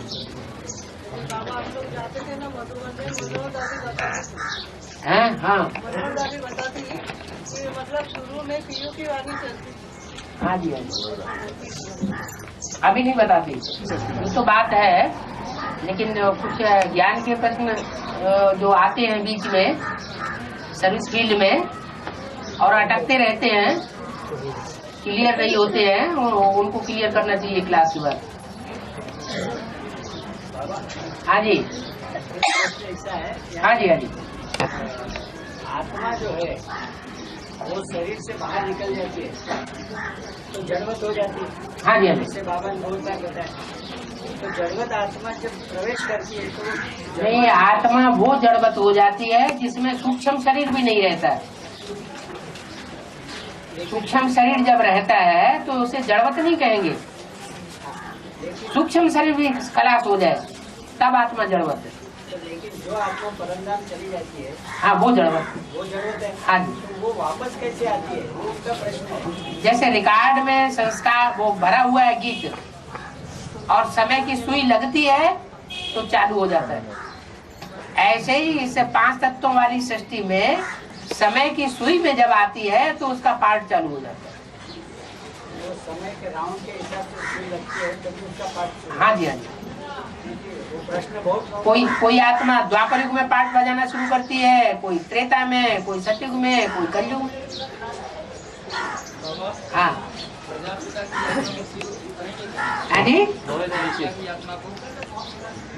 बाबा हम लोग जाते थे ना मधुबन में, मनोहर दादी बताती थी। हैं? हाँ मनोहर दादी बताती कि मतलब शुरू में पीयू की वाणी चलती। हाँ जी, हाँ जी। अभी नहीं बताती, ये तो बात है। लेकिन कुछ ज्ञान के प्रश्न जो आते हैं बीच में सर्विस फील्ड में और अटकते रहते हैं, क्लियर नहीं होते हैं, उनको क्लियर करना चाहिए क्लास के बाद। हाँ जी, ऐसा है, हाँ जी, हाँ जी। आत्मा जो है वो शरीर से बाहर निकल जाती है तो जड़वत हो जाती है। हाँ जी, हाँ जी। जैसे बाबा ने बहुत बार बताया, तो जड़वत आत्मा जब प्रवेश करती है तो नहीं, आत्मा वो जड़वत हो जाती है जिसमें सूक्ष्म शरीर भी नहीं रहता है। सूक्ष्म शरीर जब रहता है तो उसे जड़वत नहीं कहेंगे। सूक्ष्म शरीर भी खलास हो जाए तब आत्मा जड़वत है। लेकिन जो आत्मा परमधाम चली जाती है, हाँ, वो जड़वत है। वो जड़वत है। हाँ जी। तो वो वापस कैसे आती है, वो उसका प्रश्न है। जैसे रिकॉर्ड में संस्कार वो भरा हुआ है गीत, और समय की सुई लगती है तो चालू हो जाता है। ऐसे ही इस 5 तत्वों वाली सृष्टि में समय की सुई में जब आती है तो उसका पार्ट चालू हो जाता है। वो समय के राउंड के हिसाब से सुई लगती है तभी उसका पाठ शुरू। हाँ जी, हाँ जी। वो प्रश्न बहुत कोई आत्मा द्वापर युग में पाठ बजाना शुरू करती है, कोई त्रेता में, कोई सतयुग में, कोई कलयुग में। हाँ हाँ जी,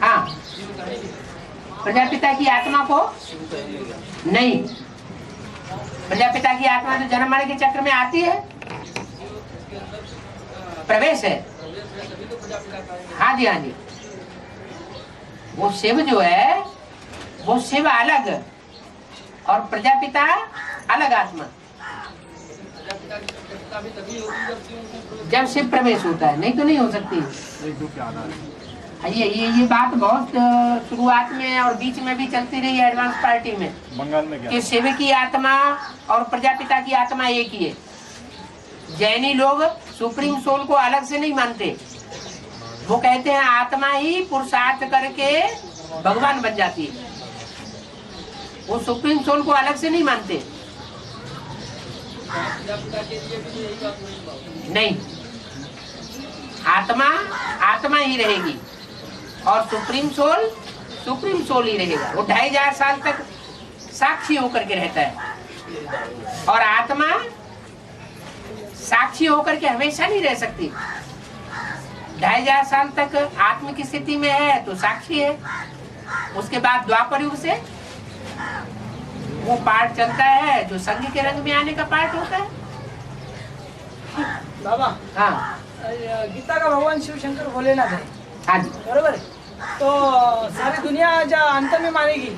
हाँ। प्रजापिता की आत्मा को नहीं, प्रजापिता की आत्मा जो जन्म मरण के चक्र में आती है, प्रवेश है। हाँ जी, हाँ जी। वो शिव जो है वो शिव अलग और प्रजापिता अलग आत्मा। जब शिव प्रवेश होता है, नहीं तो नहीं हो सकती। ये बात बहुत शुरुआत में और बीच में भी चलती रही है एडवांस पार्टी में, बंगाल में क्या? कि शिव की आत्मा और प्रजापिता की आत्मा एक ही है। जैनी लोग सुप्रीम सोल को अलग से नहीं मानते, वो कहते हैं आत्मा ही पुरुषार्थ करके भगवान बन जाती है। वो सुप्रीम सोल को अलग से नहीं मानते। नहीं, आत्मा ही रहेगी और सुप्रीम सोल ही रहेगा। वो 2500 साल तक साक्षी होकर के रहता है, और आत्मा साक्षी होकर के हमेशा नहीं रह सकती। 2500 साल तक आत्म की स्थिति में है तो साक्षी है। उसके बाद द्वापर युग से वो पार्ट चलता है जो संघ के रंग में आने का पार्ट होता है। बाबा, हाँ गीता का भगवान शिव शंकर भोलेनाथ है। हाँ जी, बरोबर है। तो सारी दुनिया जो अंत में मानेगी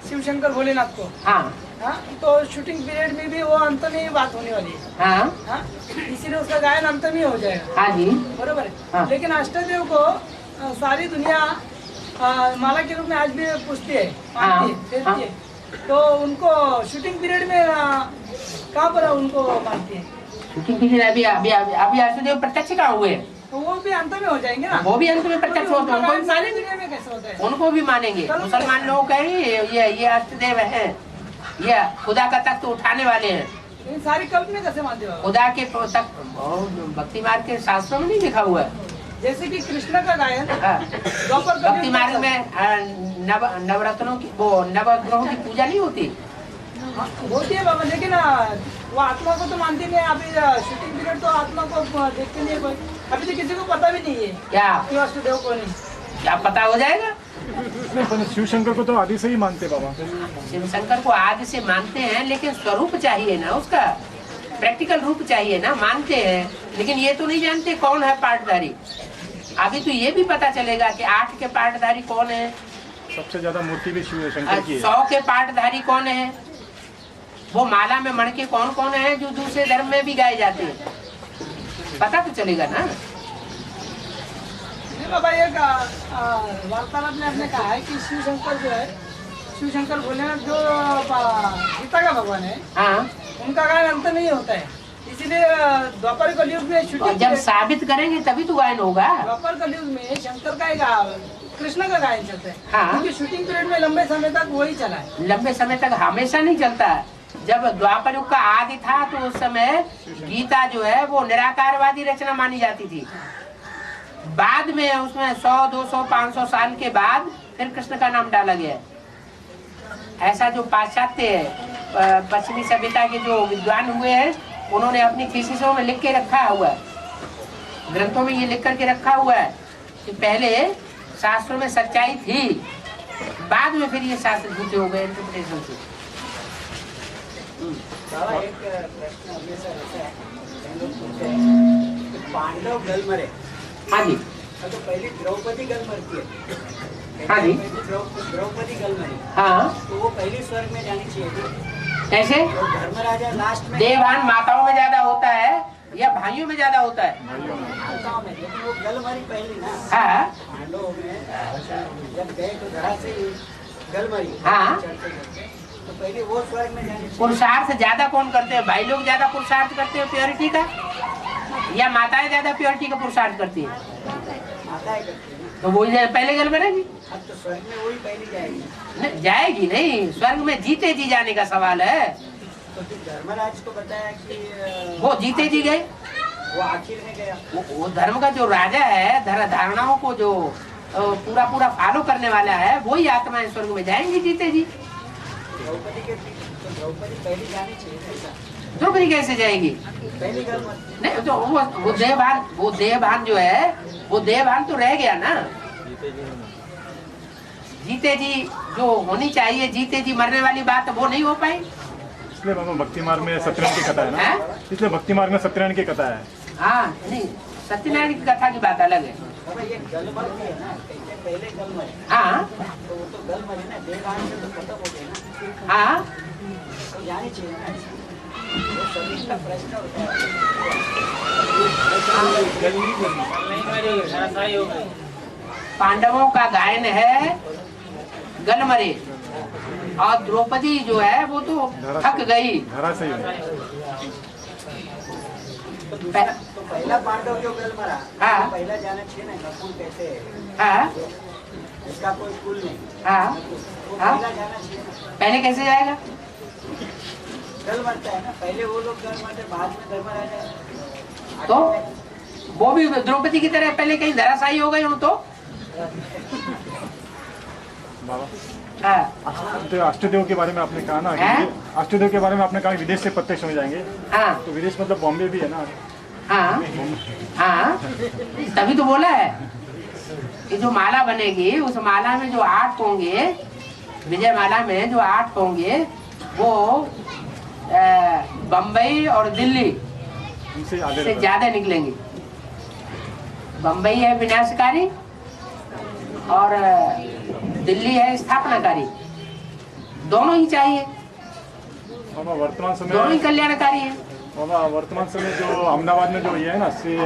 शिव शंकर भोलेनाथ को। हाँ हाँ, तो शूटिंग पीरियड में भी वो अंत में ही बात होने वाली है। हाँ हाँ, इसीलिए उसका गायन अंत में हो जाएगा। हाँ जी, बरोबर है। हाँ। लेकिन अष्टदेव को सारी दुनिया माला के रूप में आज भी पूछती है, मानती है, फेरती है। तो उनको शूटिंग पीरियड में कहाँ पर उनको मानती है? शूटिंग पीरियड अभी अष्टदेव प्रत्यक्ष कहाँ हुए? तो वो भी अंत में हो जाएंगे ना। वो भी अंत में प्रत्यक्ष होते हैं, उनको भी सारी मानेंगे। दुनिया में कैसे होता है? उनको भी मानेंगे। मुसलमान लोग कहेंगे ये अष्टदेव है, ये खुदा का तख्त उठाने वाले हैं। इन सारी कल्पना कैसे मानते हो? खुदा के तख्त भक्ति मार्ग के शास्त्रों में नहीं लिखा हुआ है। जैसे कि कृष्ण का गायन द्वापर भक्ति मार्ग में नवरत्नों की वो नवग्रहों की पूजा नहीं होती। होती है बाबा, लेकिन वो आत्मा को तो मानती नहीं। अभी शूटिंग पीरियड तो आत्मा को देखते नहीं है कोई। अभी तो किसी को पता भी नहीं है क्या कि अष्टदेव कौन है। क्या पता हो जाएगा? शिव शंकर को तो आदि से ही मानते बाबा। शिव शंकर को आदि से मानते हैं, लेकिन स्वरूप चाहिए ना, उसका प्रैक्टिकल रूप चाहिए ना। मानते हैं लेकिन ये तो नहीं जानते कौन है पार्टधारी। अभी तो ये भी पता चलेगा कि 8 के पार्टधारी कौन है, सबसे ज्यादा मूर्ति भी शिव शंकर की है। 100 के पार्टधारी कौन है, वो माला में मणके कौन कौन है जो दूसरे धर्म में भी गाए जाते हैं, पता तो चलेगा ना। बाबा एक वार्तालाप में आपने कहा है कि शिव शंकर जो है, शिव शंकर भोलेनाथ जो गीता का भगवान है, हाँ उनका गायन अंत नहीं होता है। इसीलिए द्वापर कलयुग में और शूटिंग जब साबित करेंगे तभी तो गायन होगा। द्वापर कलयुग में शंकर का एक कृष्ण का गायन चलता है। हाँ। क्योंकि शूटिंग पीरियड में लंबे समय तक वही चला है। लंबे समय तक हमेशा नहीं चलता। जब द्वापर युग का आदि था तो उस समय गीता जो है वो निराकारवादी रचना मानी जाती थी। बाद में उसमें 100, 200, 500 साल के बाद फिर कृष्ण का नाम डाला गया। ऐसा जो पाश्चात्य पश्चिमी सभ्यता के जो विद्वान हुए हैं उन्होंने अपनी थीसिसों में लिख के रखा हुआ है, ग्रंथों में ये लिख करके रखा हुआ है कि पहले शास्त्रों में सच्चाई थी, बाद में फिर ये शास्त्र झूठे हो गए इंटरप्रिटेशन से। बाबा एक प्रश्न हमेशा रहता है, हम लोग पूछते हैं कि पांडव गल मरे, हाँ जी, तो पहले द्रौपदी गल मरती है। हाँ जी। द्रौपदी गल मरी, हाँ, तो वो पहली स्वर्ग में जानी चाहिए थी। कैसे? और धर्मराजा लास्ट में देवभान माताओं में ज्यादा होता है या भाइयों में ज्यादा होता है? माताओं में, लेकिन वो गल मरी पहली ना। हाँ, पांडवों में जब गए तो धरा से ही गल मरी। हाँ। चढ़ते चढ़ते, तो पहले वो स्वर्ग में जानी चाहिए। पुरुषार्थ ज्यादा कौन करते हैं? भाई लोग ज्यादा पुरुषार्थ करते हैं प्योरिटी का, या माताएं ज्यादा प्योरिटी का पुरुषार्थ करती है? माताएं करती है ना। तो वो पहले गल मरेगी। अब तो स्वर्ग में वही पहली जाएगी। जाएगी नहीं, स्वर्ग में जीते जी जाने का सवाल है। तो फिर धर्मराज को बताया कि वो जीते जी गए, वो आखिर में गया। वो धर्म का जो राजा है, धारणाओं को जो पूरा पूरा फॉलो करने वाला है, वही आत्माएं स्वर्ग में जाएंगी जीते जी। द्रौपदी के तो द्रौपदी पहली जानी चाहिए ऐसा। द्रौपदी कैसे जाएगी? पहली गल मत नहीं, तो वो देवभान जो है वो देवभान तो रह गया ना। जीते जी जो होनी चाहिए, जीते जी मरने वाली बात वो नहीं हो पाई। इसलिए बाबा भक्ति मार्ग में सत्यनारायण की कथा है ना, हैं? इसलिए भक्ति मार्ग में सत्यनारायण की कथा है। हाँ, नहीं, सत्यनारायण की कथा की बात अलग है। बाबा ये गल मर है ना, कैसे पहले गल मरे, हाँ, तो वो तो गल मरे ना, देवभान से तो खत्म हो गए ना, हाँ, तो जानी चाहिए ना ऐसा। वो सभी का प्रश्न होता है। पांडवों का गायन है गलमरे, और द्रौपदी जो है वो तो थक गई। धरा से ही तो पहला पांडव जो गल मरा, हाँ। तो पहला जाना चाहिए ना, नकुल कैसे है, हाँ, इसका कोई कुल नहीं, हाँ, वो हाँ। पहला जाना चाहिए ना। पहले कैसे जाएगा? गल मरता है ना, पहले वो लोग गल मरते, बाद में धर्मराजा। तो वो भी द्रौपदी की तरह पहले कहीं धराशायी हो गई हो तो? बाबा हाँ, तो अष्टदेव के बारे में आपने कहा ना हैं? कि अष्टदेव के बारे में आपने कहा कि विदेश से प्रत्यक्ष में जाएंगे, हाँ, तो विदेश मतलब बॉम्बे भी है ना। हाँ, हाँ, तभी तो बोला है कि जो माला बनेगी उस माला में जो 8 होंगे, विजय माला में जो 8 होंगे वो बम्बई और दिल्ली उनसे आगे से रहता है। ज्यादा निकलेंगे। बम्बई है विनाशकारी और दिल्ली है स्थापनाकारी, दोनों ही चाहिए, बाबा वर्तमान दोनों ही समय कल्याणकारी है। बाबा वर्तमान समय जो अहमदाबाद में जो ये है ना श्री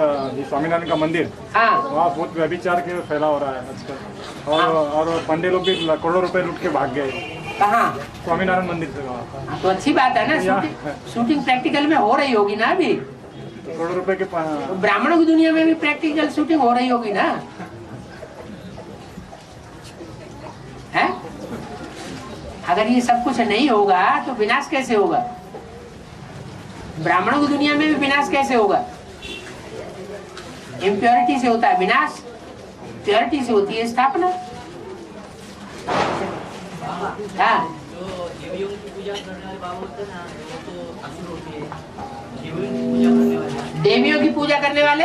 स्वामीनारायण का मंदिर, हाँ, वहाँ बहुत व्यभिचार के फैला हो रहा है आजकल, और पंडे लोग भी करोड़ों रुपए लूट के भाग गए कहाँ? स्वामीनारायण मंदिर से वहाँ। तो अच्छी बात है ना, शूटिंग प्रैक्टिकल में हो रही होगी ना अभी, करोड़ों रुपए के तो ब्राह्मणों की दुनिया में भी प्रैक्टिकल शूटिंग हो रही होगी ना, है? अगर ये सब कुछ नहीं होगा तो विनाश कैसे होगा? ब्राह्मणों की दुनिया में भी विनाश कैसे होगा? इम्प्योरिटी से होता है विनाश, प्योरिटी से होती है स्थापना। हाँ, जो देवियों की पूजा करने वाले बाबा होते हैं ना, वो तो असुर होते हैं। देवियों की पूजा करने वाले, देवियों की पूजा करने वाले,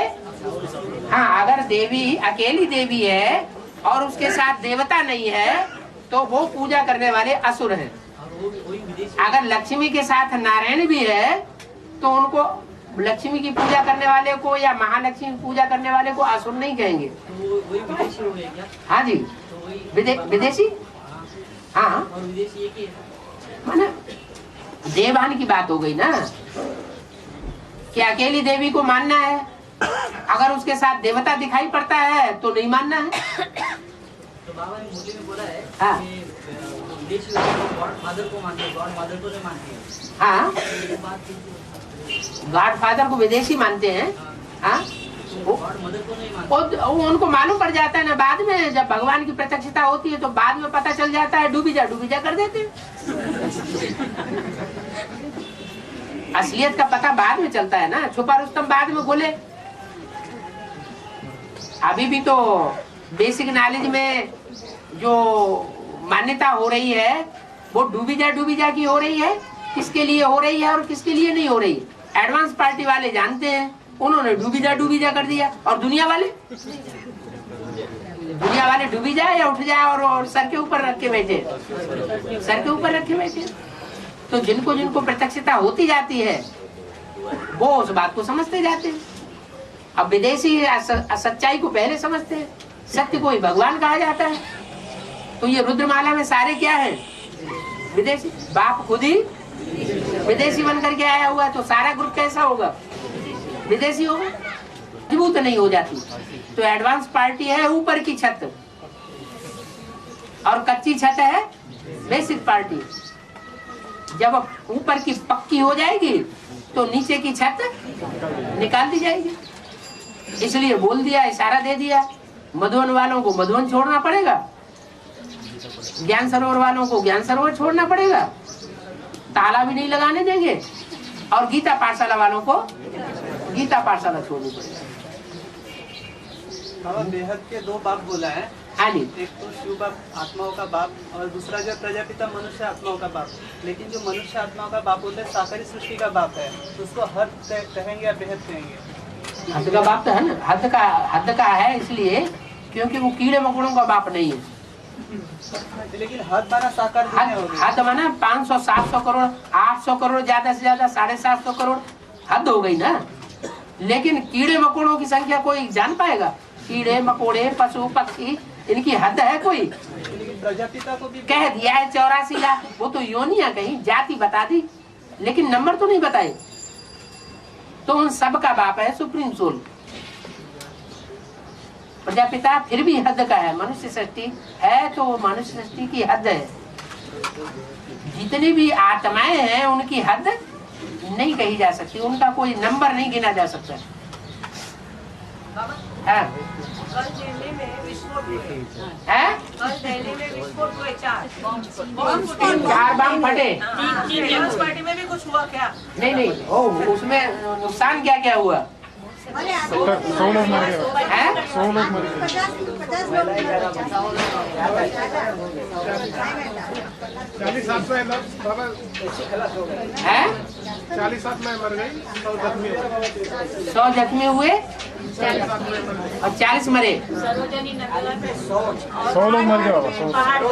हाँ, अगर देवी अकेली देवी है और उसके साथ देवता नहीं है तो वो पूजा करने वाले असुर हैं। और वो वही विदेशी, अगर लक्ष्मी के साथ नारायण भी है तो उनको, लक्ष्मी की पूजा करने वाले को या महालक्ष्मी की पूजा करने वाले को असुर नहीं कहेंगे। तो वो वही विदेशी हो गए क्या? हाँ जी, तो वही विदेशी, हाँ, और विदेशी एक ही है। माना देवभान की बात हो गई ना, कि अकेली देवी को मानना है, अगर उसके साथ देवता दिखाई पड़ता है तो नहीं मानना है। तो बाबा ने मुरली में बोला है हाँ। कि विदेशी गॉड फादर को मानते हैं, गॉड फादर को नहीं मानते हैं। हाँ, तो ये बात ठीक है। गॉड फादर को विदेशी मानते हैं। हाँ, और मदर को नहीं मानते। वो उनको मालूम पड़ जाता है ना बाद में, जब भगवान की प्रत्यक्षता होती है तो बाद में पता चल जाता है, डूबी जा कर देते हैं। असलियत का पता बाद में चलता है ना, छुपा रुस्तम बाद में बोले। अभी भी तो बेसिक नॉलेज में जो मान्यता हो रही है वो डूबी जा की हो रही है। किसके लिए हो रही है और किसके लिए नहीं हो रही, एडवांस पार्टी वाले जानते हैं, उन्होंने डूबी जा कर दिया। और दुनिया वाले डूबी जाए या उठ जाए और सर के ऊपर रख के बैठे, सर के ऊपर रखे बैठे। तो जिनको प्रत्यक्षता होती जाती है वो उस बात को समझते जाते हैं। अब विदेशी सच्चाई को पहले समझते हैं, सत्य को ही भगवान कहा जाता है। तो ये रुद्रमाला में सारे क्या है, विदेशी। बाप खुद ही विदेशी बन करके आया हुआ है, तो सारा ग्रुप कैसा होगा, विदेशी होगा, मजबूत नहीं हो जाती। तो एडवांस पार्टी है ऊपर की छत और कच्ची छत है बेसिक पार्टी। जब ऊपर की पक्की हो जाएगी तो नीचे की छत निकाल दी जाएगी। इसलिए बोल दिया, इशारा दे दिया, मधुवन वालों को मधुवन छोड़ना पड़ेगा, ज्ञान सरोवर वालों को ज्ञान सरोवर छोड़ना पड़ेगा, ताला भी नहीं लगाने देंगे, और गीता पाठशाला वालों को गीता पाठशाला छोड़नी पड़ेगी। बेहद के दो बाप बोला है, हाँ जी, एक तो शिव बाप आत्माओं का बाप और दूसरा जो प्रजापिता मनुष्य आत्माओं का बाप। लेकिन जो मनुष्य आत्माओं का बाप होता है साकारी सृष्टि का बाप है, तो उसको हद कहेंगे या बेहद कहेंगे? हद का बाप तो है ना, हद का है इसलिए क्योंकि वो कीड़े मकोड़ों का बाप नहीं है। लेकिन हद माना साकार दुनिया हो गई। हद माना 500 700 करोड़ 800 करोड़ ज्यादा से ज्यादा 750 करोड़ हद हो गई ना। लेकिन कीड़े मकोड़ों की संख्या कोई जान पाएगा? कीड़े मकोड़े पशु पक्षी इनकी हद है कोई? लेकिन प्रजापिता को भी कह दिया है 84 लाख, वो तो योनिया कहीं जाति बता दी लेकिन नंबर तो नहीं बताए। तो उन सब का बाप है सुप्रीम सोल। प्रजापिता फिर भी हद का है, मनुष्य सृष्टि है तो मनुष्य सृष्टि की हद है। जितनी भी आत्माएं हैं उनकी हद नहीं कही जा सकती, उनका कोई नंबर नहीं गिना जा सकता। हाँ। कल दिल्ली में विस्फोट हुए। है? कल दिल्ली में विस्फोट हुए 4 4 बम फटे। पीपल्स पार्टी में भी कुछ हुआ क्या? नहीं उसमें नुकसान क्या क्या हुआ? 100 लोग मर गए। है? 100 लोग मर गए। 40 आत्माएं बाबा है? 40 आत्माएं मर गई, 100 जख्मी हो गए। 100 जख्मी हुए और 40 मरे। सरोजनी नगर में 100 लोग मर गए बाबा। 100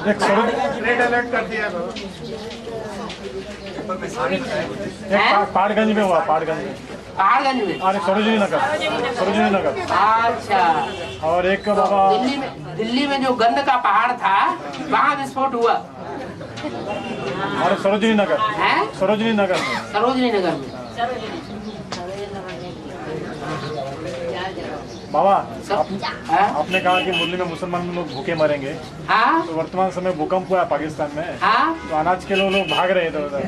एक रेड अलर्ट कर दिया बाबा। एक पाड़गंज में हुआ, पाड़गंज में अरे सरोजनी नगर। अच्छा। और एक बाबा दिल्ली में जो गंद का पहाड़ था वहाँ विस्फोट हुआ। अरे सरोजनी नगर है? सरोजनी नगर में बाबा आपने कहा कि मुरली में मुसलमान लोग भूखे मरेंगे। हाँ तो वर्तमान समय भूकंप हुआ है पाकिस्तान में। हाँ तो अनाज के लोग भाग रहे थे उधर।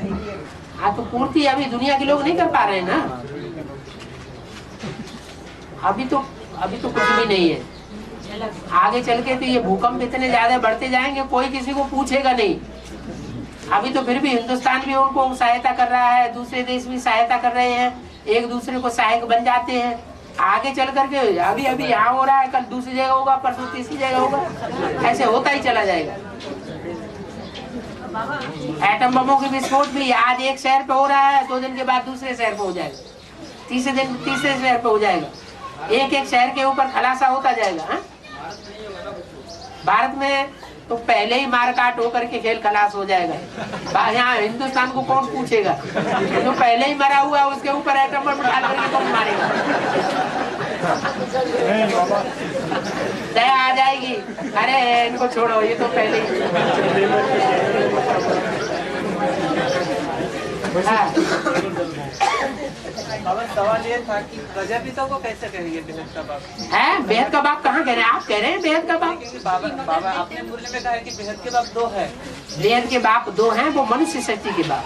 हाँ तो पूर्ति अभी दुनिया के लोग नहीं कर पा रहे हैं ना। अभी तो कुछ भी नहीं है। आगे चल के तो ये भूकंप इतने ज्यादा बढ़ते जाएंगे कोई किसी को पूछेगा नहीं। अभी तो फिर भी हिंदुस्तान भी उनको सहायता कर रहा है, दूसरे देश भी सहायता कर रहे हैं, एक दूसरे को सहायक बन जाते हैं। आगे चल करके अभी यहाँ हो रहा है, कल दूसरी जगह होगा, परसों तीसरी जगह होगा, ऐसे होता ही चला जाएगा। एटम बमों के विस्फोट भी आज एक शहर पे हो रहा है, 2 दिन के बाद दूसरे शहर पे हो जाएगा, तीसरे दिन तीसरे शहर पे हो जाएगा, एक शहर के ऊपर खलासा होता जाएगा। हा? भारत में तो पहले ही मार काट होकर के खेल खलास हो जाएगा। यहाँ हिंदुस्तान को कौन पूछेगा? जो पहले ही मरा हुआ है उसके ऊपर एटम बम डाल करके कौन मारेगा? दया आ जाएगी, अरे इनको छोड़ो, ये तो पहले ही। बाबा सवाल ये था कि प्रजापिता को कैसे कहेंगे बेहद का बाप? है बेहद का बाप कहाँ कह रहे हैं? आप कह रहे हैं बेहद का बाप। बाबा आपने मुरली में कहा है कि बेहद के बाप 2 है। बेहद के बाप 2 हैं, वो मनुष्य सृष्टि के बाप।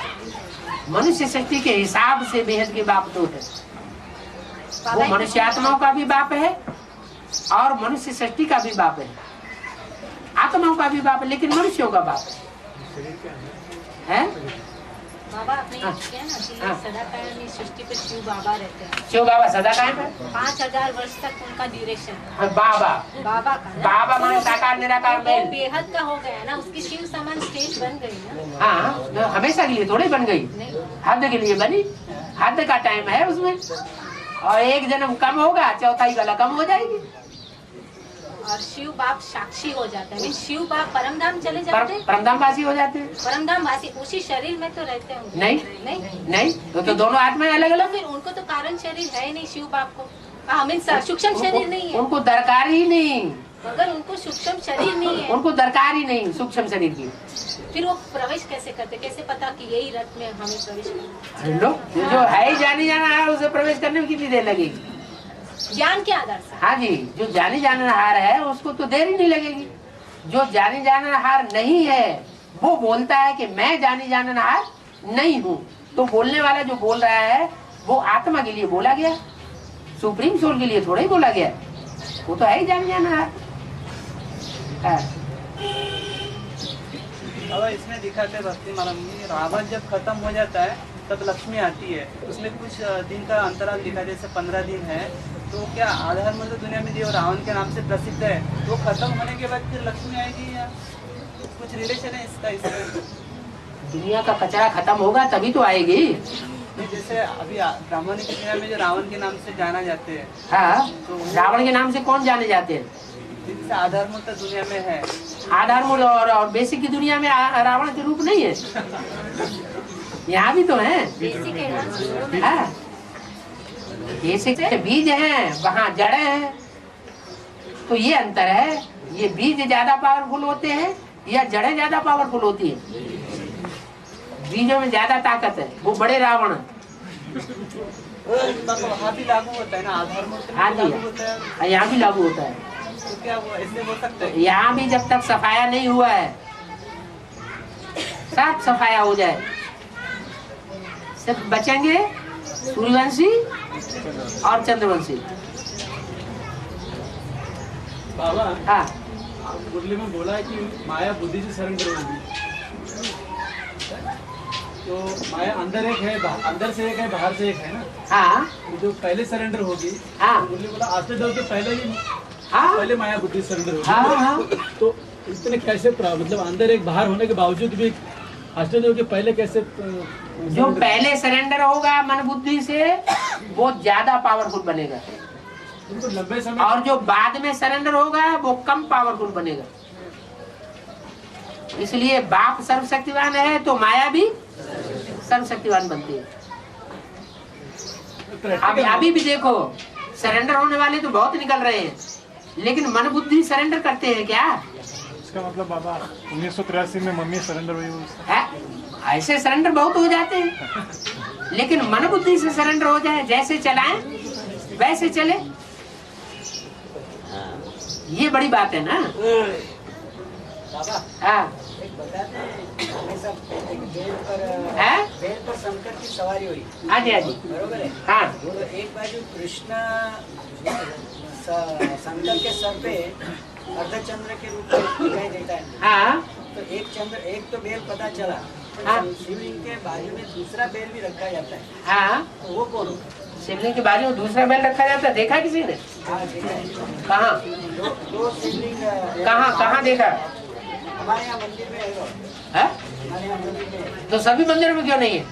मनुष्य सृष्टि के हिसाब से बेहद के बाप दो है। वो मनुष्य आत्माओं का भी बाप है और मनुष्य सृष्टि का भी बाप है, आत्माओं का भी बाप है, लेकिन मनुष्यों का बाप है। बाबा आपने ये किया ना कि सदा कायम इस सृष्टि पे शिव बाबा रहते हैं। शिव बाबा सदा कायम है, 5000 वर्ष तक उनका ड्यूरेशन। बाबा बाबा का ना? बाबा माने साकार निराकार वो मेल। बेहद का हो गया ना, उसकी शिव समान स्टेज बन गई ना। हाँ, हमेशा के लिए थोड़ी बन गई, हद के लिए बनी, हद का टाइम है उसमें, और एक जन्म कम होगा, चौथाई वाला कम हो जाएगी। और शिव बाप साक्षी हो जाता है, शिव बाप परमधाम चले जाते हैं, परमधाम वासी हो जाते हैं। परमधाम वासी उसी शरीर में तो रहते होंगे। नहीं नहीं, तो दोनों आत्माएं अलग अलग। फिर उनको तो कारण शरीर है नहीं शिव बाप को, हमें सूक्ष्म शरीर नहीं है, उनको दरकार ही नहीं, मगर उनको सूक्ष्म शरीर नहीं है, उनको दरकार ही नहीं सूक्ष्म शरीर की। फिर वो प्रवेश कैसे करते, कैसे पता कि यही रथ में हमें प्रवेश करना? लो, जो है ही जानी जाना है, उसे प्रवेश करने में कितनी देर लगेगी? ज्ञान के आधार से। हाँ जी, जो जानी जानहार है उसको तो देर ही नहीं लगेगी। जो जानी जानहार नहीं है वो बोलता है कि मैं जानी जानहार नहीं हूँ, तो बोलने वाला जो बोल रहा है वो आत्मा के लिए बोला गया, सुप्रीम सोल के लिए थोड़ा ही बोला गया, वो तो है ही जानी जानहार। अब इसमें दिखाते भक्ति मालूम रावण जब खत्म हो जाता है तब लक्ष्मी आती है, उसमें कुछ दिन का अंतराल दिखा, जैसे 15 दिन है। तो क्या आधार मतलब दुनिया में जो रावण के नाम से प्रसिद्ध है वो खत्म होने के बाद फिर लक्ष्मी आएगी, या कुछ रिलेशन है इसका? इसमें दुनिया का कचरा खत्म होगा तभी तो आएगी। जैसे अभी ब्राह्मण की दुनिया में जो रावण के नाम से जाना जाते हैं, हाँ, रावण के नाम से कौन जाने जाते हैं? जिनसे आधार मूल दुनिया में है, आधार मूल और बेसिक की दुनिया में रावण के रूप नहीं है, यहाँ भी तो है। हाँ, बेसिक बीज हैं, वहाँ जड़ें हैं, तो ये अंतर है। ये बीज ज्यादा पावरफुल होते हैं या जड़ें ज्यादा पावरफुल होती है? बीजों में ज्यादा ताकत है, वो बड़े रावण है। तो वहाँ भी लागू होता है ना, आधार मूल हाँ जी, होता है, यहाँ भी लागू होता है। तो क्या वो ऐसे हो सकता है? यहाँ भी जब तक सफाया नहीं हुआ है, साफ सफाया हो जाए, सिर्फ बचेंगे सूर्यवंशी और चंद्रवंशी। बाबा, हाँ, मुरली में बोला है कि माया बुद्धि से सरेंडर होगी, तो माया अंदर एक है, अंदर से एक है, बाहर से एक है ना। हाँ, तो जो पहले सरेंडर होगी, हाँ, मुरली बोला अष्टदेव के पहले ही, हाँ, पहले माया बुद्धि सरेंडर होगी। हाँ, हाँ। तो इतने कैसे मतलब अंदर एक बाहर होने के बावजूद भी अष्टदेव के पहले कैसे जो पहले सरेंडर होगा मन बुद्धि से वो ज्यादा पावरफुल बनेगा, उनको लंबे समय, और जो बाद में सरेंडर होगा वो कम पावरफुल बनेगा। इसलिए बाप सर्वशक्तिवान है तो माया भी सर्वशक्तिवान बनती है। अभी भी देखो, सरेंडर होने वाले तो बहुत निकल रहे हैं, लेकिन मन बुद्धि सरेंडर करते हैं क्या? इसका मतलब बाबा 1983 में मम्मी सरेंडर हुई है? ऐसे सरेंडर बहुत हो जाते हैं, लेकिन मन बुद्धि से सरेंडर हो जाए, जैसे चलाएं वैसे चले, ये बड़ी बात है ना। हाँ, बेल पर शंकर की सवारी हुई। हाँ जी, हाँ जी, बरोबर है। हाँ, तो एक बाजू कृष्ण शंकर के सर पे अर्धचंद्र के रूप में दिखाई देता है। हाँ, तो एक चंद्र, एक तो बेल पता चला, हाँ, शिवलिंग के बाजू में दूसरा बेल भी रखा जाता है, हाँ, तो वो कौन होगा? शिवलिंग के बाजू में दूसरा बेल रखा जाता है, देखा किसी ने? हाँ, देखा है। कहाँ दो शिवलिंग कहाँ देखा? हमारे यहाँ मंदिर में है, है? हमारे यहाँ मंदिर में है। तो सभी मंदिरों में क्यों नहीं है?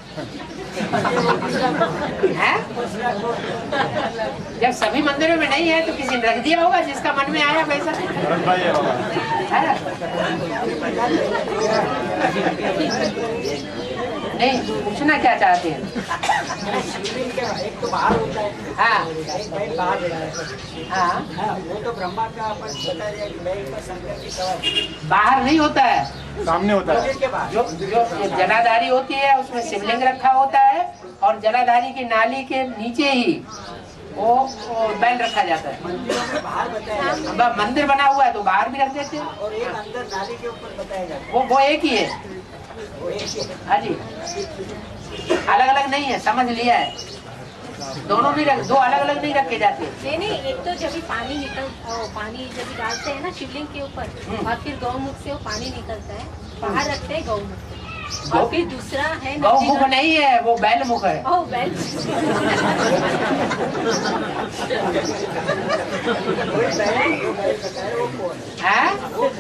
हैं? जब सभी मंदिरों में नहीं है तो किसी ने रख दिया होगा, जिसका मन में आया वैसा है? नहीं, पूछना क्या चाहते हैं? शिवलिंग के एक तो बाहर होता है, हाँ, एक बैल बाहर होता है। हाँ, हाँ, वो तो ब्रह्मा का अपन बता दिया कि बैल पर शंकर की सवारी, बाहर नहीं होता है, सामने होता है। मंदिर के बाहर। जो जलाधारी होती है उसमें शिवलिंग रखा होता है, और जलाधारी की नाली के नीचे ही वो बैल रखा जाता है। मंदिरों में बाहर बताया जाता है, अब मंदिर बना हुआ है तो बाहर भी रख देते हैं। और एक अंदर नाली के ऊपर बताया जाता है, वो एक ही है। वो एक ही है। हाँ जी, अलग अलग नहीं है, समझ लिया है। दोनों नहीं रख, दो अलग अलग नहीं रखे जाते। नहीं, एक तो जब पानी पानी जब डालते हैं ना शिवलिंग के ऊपर, और फिर गौमुख से वो पानी निकलता है, बाहर रखते हैं गौमुख, और फिर दूसरा है गौमुख नहीं है, वो बैल मुख है। ओह बैल।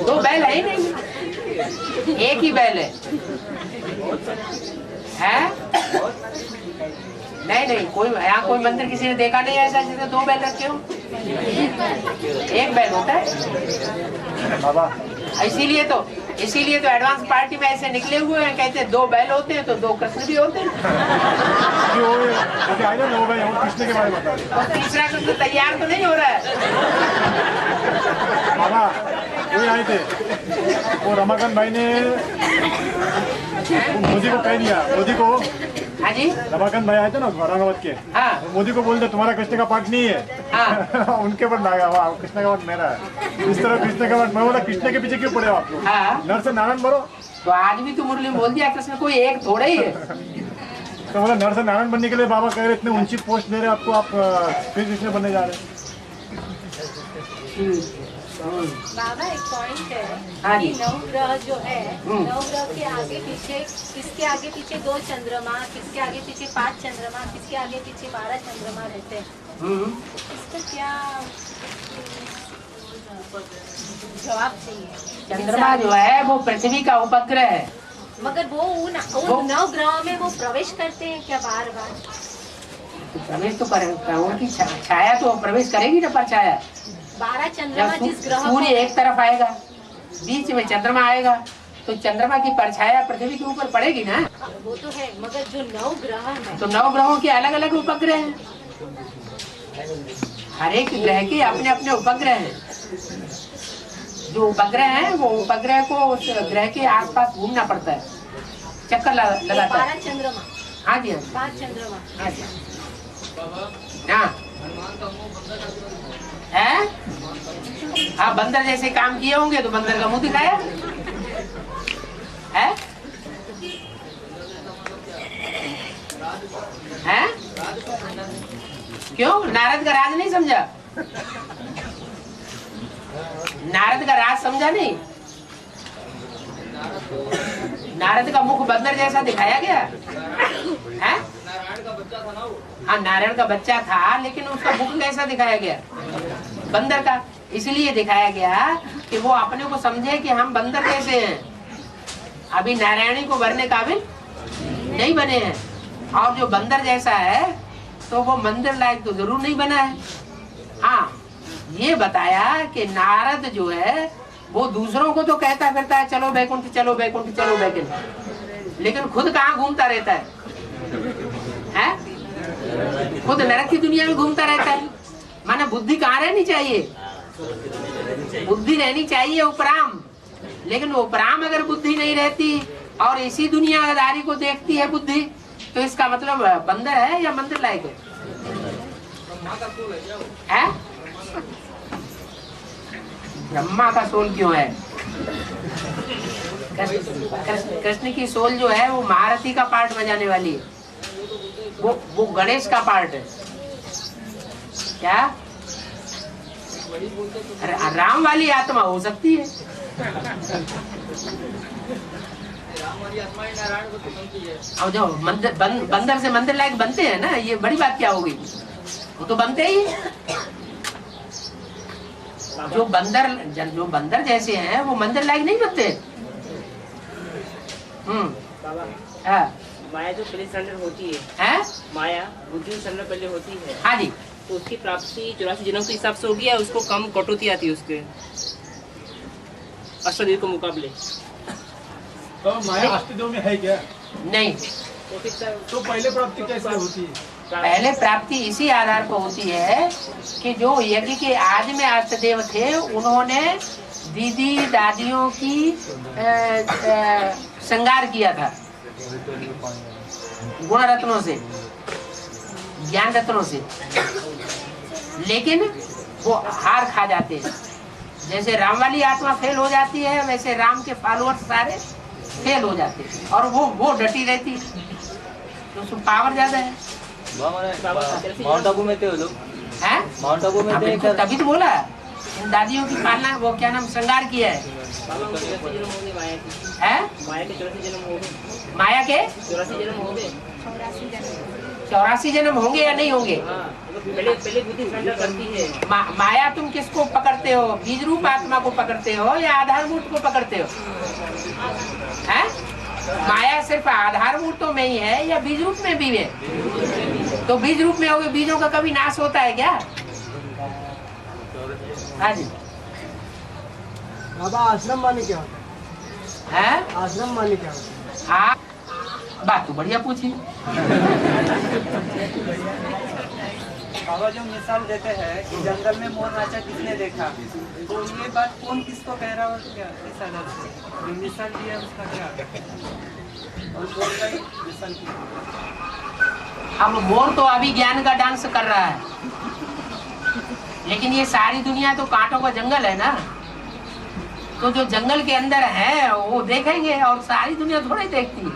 दो बैल है ही नहीं, एक ही बैल है? नहीं, कोई यहाँ कोई मंदिर किसी ने देखा नहीं ऐसा जिसमें दो बैल रखे हो? एक बैल होता है। इसीलिए तो एडवांस पार्टी में ऐसे निकले हुए हैं, कहते हैं दो बैल होते हैं तो दो कृष्ण भी होते हैं। कृष्ण के बारे में बता रहे। तो तीसरा कृष्ण तैयार तो नहीं हो रहा है। बाबा वही आए थे, वो रमाकांत भाई ने मोदी को कह दिया, मोदी को। हाँ जी, रमाकांत भाई आए थे ना औरंगाबाद के। हाँ, मोदी को बोलते तुम्हारा कृष्ण का पाठ नहीं है। हाँ। उनके ऊपर लगा हुआ कृष्ण का पाठ मेरा है। इस तरह कृष्ण का पाठ, मैं बोला कृष्ण के पीछे क्यों पड़े हो आप लोग? हाँ। नर से नारायण बनो। तो आज भी तो मुरली बोल दिया कृष्ण कोई एक थोड़ा ही है। तो बोला नर से नारायण बनने के लिए बाबा कह रहे इतने ऊंची पोस्ट दे रहे आपको, आप फिर कृष्ण बनने जा रहे हैं। बाबा एक पॉइंट है हाँ कि जी। नवग्रह जो है, नवग्रह के आगे पीछे, किसके आगे पीछे 2 चंद्रमा, किसके आगे पीछे 5 चंद्रमा, किसके आगे पीछे 12 चंद्रमा रहते हैं। इसका क्या जवाब चाहिए? चंद्रमा जो है वो पृथ्वी का उपग्रह है, मगर वो उन नवग्रहों में वो प्रवेश करते हैं क्या बार बार? प्रवेश तो करेगा, उनकी छाया तो प्रवेश करेगी ना, पर छाया 12 चंद्रमा जिस ग्रह सूर्य एक तरफ आएगा, बीच में चंद्रमा आएगा, तो चंद्रमा की परछाया पृथ्वी के ऊपर पड़ेगी ना। वो तो है, मगर जो 9 ग्रह है, तो 9 ग्रहों के अलग अलग उपग्रह हैं। हर एक ग्रह के अपने अपने उपग्रह हैं। जो उपग्रह है वो उपग्रह को उस ग्रह के आसपास घूमना पड़ता है, चक्कर लगाता है। 12 चंद्रमा। हाँ जी, 5 चंद्रमा। हाँ जी, हाँ है। हाँ, बंदर जैसे काम किए होंगे तो बंदर का मुंह दिखाया है? क्यों? नारद का राज नहीं समझा? नारद का राज समझा नहीं? नारद का मुख बंदर जैसा दिखाया गया है? हाँ, नारायण का बच्चा था, लेकिन उसका मुख कैसा दिखाया गया? बंदर का। इसलिए दिखाया गया कि वो अपने को समझे कि हम बंदर कैसे हैं, अभी नारायणी को भरने काबिल नहीं बने हैं। और जो बंदर जैसा है तो वो मंदिर लायक तो जरूर नहीं बना है। हाँ, ये बताया कि नारद जो है वो दूसरों को तो कहता फिरता है चलो बैकुंठ चलो बैकुंठ चलो बैकुंठ, लेकिन खुद कहाँ घूमता रहता है? खुद नरक की दुनिया में घूमता रहता है। माने बुद्धि कहाँ रहनी चाहिए? बुद्धि रहनी चाहिए उपराम, लेकिन उपराम अगर बुद्धि नहीं रहती और इसी दुनियादारी को देखती है बुद्धि, तो इसका मतलब बंदर है या मंदिर लायक है? ब्रह्मा का सोल क्यों है? कृष्ण की सोल जो है वो महारथी का पार्ट बजाने वाली है, वो गणेश का पार्ट है। क्या राम वाली आत्मा हो सकती है? और जो बंदर से मंदिर लायक बनते हैं ना, ये बड़ी बात क्या होगी? वो तो बनते ही। जो बंदर जैसे हैं वो मंदिर लायक नहीं बनते। हाँ, माया जो पहले सरेंडर होती है, माया बुद्धि सरेंडर पहले होती है। हाँ जी, तो उसकी प्राप्ति 84 जन्म के हिसाब से होगी या उसको कम कटौती आती है उसके अष्टदेव के मुकाबले? तो माया अष्टदेव में है क्या? नहीं। तो पहले प्राप्ति कैसे होती है? पहले प्राप्ति इसी आधार पर होती है कि जो यज्ञ के आदि में अष्टदेव थे, उन्होंने दीदी दादियों की श्रृंगार किया था गुण रत्नों से, ज्ञान रत्नों से, लेकिन वो हार खा जाते हैं। जैसे राम वाली आत्मा फेल हो जाती है, वैसे राम के फॉलोअर्स सारे फेल हो जाते हैं और वो डटी रहती तो उसमें पावर ज्यादा है। माउंट आबू में थे वो लोग, हैं? माउंट आबू में हाँ, थे। बिल्कुल, तभी तो बोला इन दादियों की पालना, वो क्या नाम, श्रृंगार किया है। हैं? माया के 84 जन्म हो गए। माया के 84 जन्म हो गए। 84 जन्म होंगे या नहीं होंगे? पहले बुद्धि सरेंडर करती है। माया तुम किसको पकड़ते हो? बीज रूप आत्मा को पकड़ते हो या आधारभूत को पकड़ते हो? हैं? माया सिर्फ आधारभूतों में ही है या बीज रूप में भी है? तो बीज रूप में होगे, बीजों का कभी नाश होता है क्या? हाँ जी। बाबा आश्रम माने क्या होता है? आश्रम माने क्या होता हाँ, बात तो बढ़िया पूछी। बाबा जो मिसाल देते हैं कि जंगल में मोर नाचा किसने देखा, तो ये बात कौन किसको कह रहा है और क्या इस आधार से जो मिसाल दिया उसका क्या और बोल रही मिसाल की। अब मोर तो अभी ज्ञान का डांस कर रहा है, लेकिन ये सारी दुनिया तो कांटों का जंगल है ना, तो जो जंगल के अंदर है वो देखेंगे और सारी दुनिया थोड़ा ही देखती है।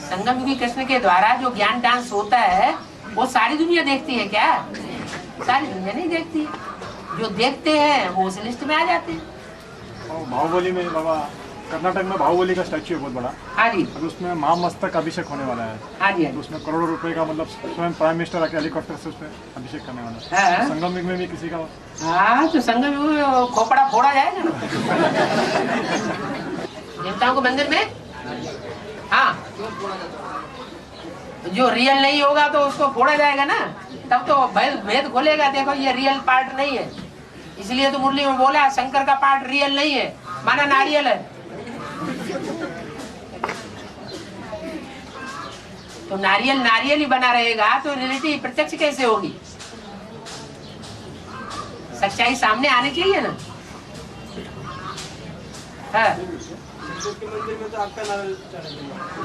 संगम युगी कृष्ण के द्वारा जो ज्ञान डांस होता है वो सारी दुनिया देखती है क्या? सारी दुनिया नहीं देखती, जो देखते हैं वो उस लिस्ट में आ जाते हैं। बाहुबली में बाबा, कर्नाटक में बाहुबली का स्टैच्यू है बहुत बड़ा। हाँ जी। अभी उसमें महामस्तक अभिषेक होने वाला है। हाँ जी। तो उसमें करोड़ों रुपए का, मतलब स्वयं प्राइम मिनिस्टर आके हेलीकॉप्टर से उसमें अभिषेक करने वाला है। हाँ। संगम युग में भी किसी का। हाँ, तो संगम युग में खोपड़ा फोड़ा जाएगा ना देवताओं को मंदिर में। हाँ, जो रियल नहीं होगा तो उसको फोड़ा जाएगा ना, तब तो भेद खोलेगा। देखो ये रियल पार्ट नहीं है, इसलिए तो मुरली में बोला शंकर का पार्ट रियल नहीं है, माना नारियल है। तो नारियल नारियल ही बना रहेगा तो रियलिटी प्रत्यक्ष कैसे होगी? सच्चाई सामने आनी चाहिए ना।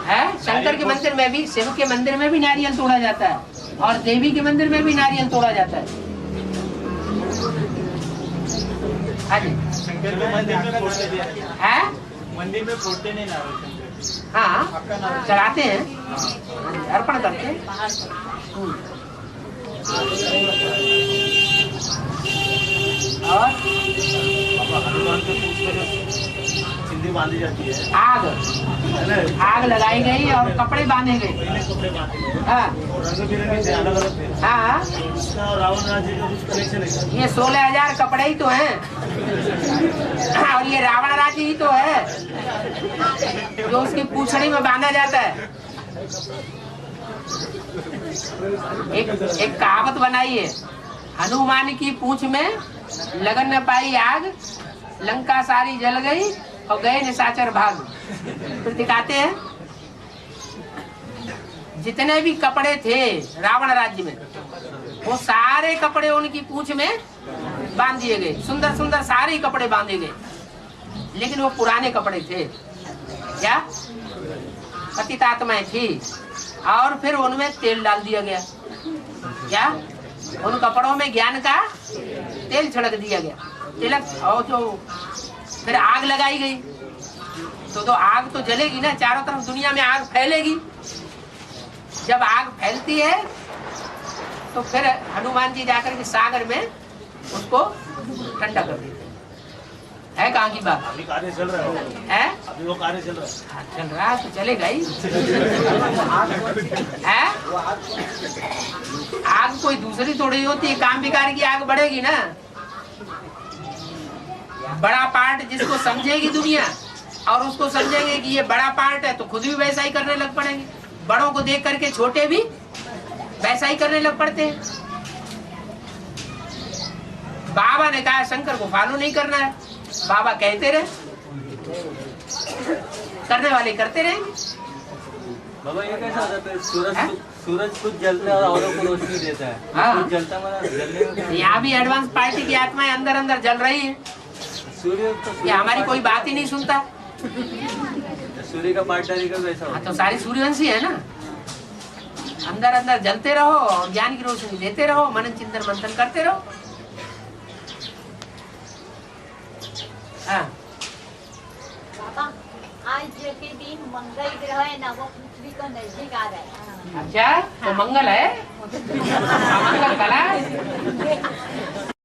है शंकर के मंदिर में भी, शिव के मंदिर में भी नारियल तोड़ा जाता है और देवी के मंदिर में भी नारियल तोड़ा जाता है। हाँ जी। शंकर के मंदिर में फोड़ते भी है, मंदिर में फोड़ते नहीं नारियल। हाँ, चढ़ाते हैं, अर्पण करते हैं। और हनुमान के पूछ में सिंधी बांधी जाती है, आग लगाई गई और कपड़े बांधे गए। हाँ, रंग बिरंगे अलग अलग थे। हाँ, और रावण राज्य का कुछ कनेक्शन है। ये 16,000 कपड़े ही तो हैं और ये रावण राज्य ही तो है जो उसकी पूंछड़ी में बांधा जाता है। एक कहावत बनाई है, हनुमान की पूंछ में लगन न पाई आग, लंका सारी जल गई और गए निशाचर भाग। फिर दिखाते हैं जितने भी कपड़े थे रावण राज्य में, वो सारे कपड़े उनकी पूंछ में बांध दिए गए। सुंदर सुंदर सारे कपड़े बांधे गए, लेकिन वो पुराने कपड़े थे, क्या पतित आत्माएं थी। और फिर उनमें तेल डाल दिया गया, क्या उन कपड़ों में ज्ञान का तेल छिड़क दिया गया, तिलक। और जो फिर आग लगाई गई, तो आग तो जलेगी ना, चारों तरफ दुनिया में आग फैलेगी। जब आग फैलती है तो फिर हनुमान जी जाकर के सागर में उसको ठंडा कर देते है। कहाँ की बात? अभी कार्य चल रहा है, अभी वो कार्य चल रहा है। चल रहा है तो चलेगा ही। है आग कोई दूसरी थोड़ी होती है, काम विकार की आग बढ़ेगी ना। बड़ा पार्ट जिसको समझेगी दुनिया और उसको समझेंगे कि ये बड़ा पार्ट है, तो खुद भी वैसा ही करने लग पड़ेंगे। बड़ों को देख करके छोटे भी वैसा ही करने लग पड़ते हैं। बाबा ने कहा शंकर को फॉलो नहीं करना है, बाबा कहते रहे, करने वाले करते रहेंगे। बाबा ये कैसा होता है? सूरज खुद जलता है और औरों को रोशनी देता है। हाँ। खुद जलता है, जलने में यहाँ भी एडवांस पार्टी की आत्माएं अंदर अंदर जल रही है। सूर्य ये हमारी कोई बात ही नहीं सुनता। सूर्य का पार्टनर का कैसा होता हाँ, तो सारी सूर्यवंशी है ना। अंदर अंदर जलते रहो और ज्ञान की रोशनी देते रहो, मनन चिंतन मंथन करते रहो। हाँ। आज के दिन मंगल ग्रह है ना वो पृथ्वी को नजदीक आ रहा है। अच्छा तो मंगल है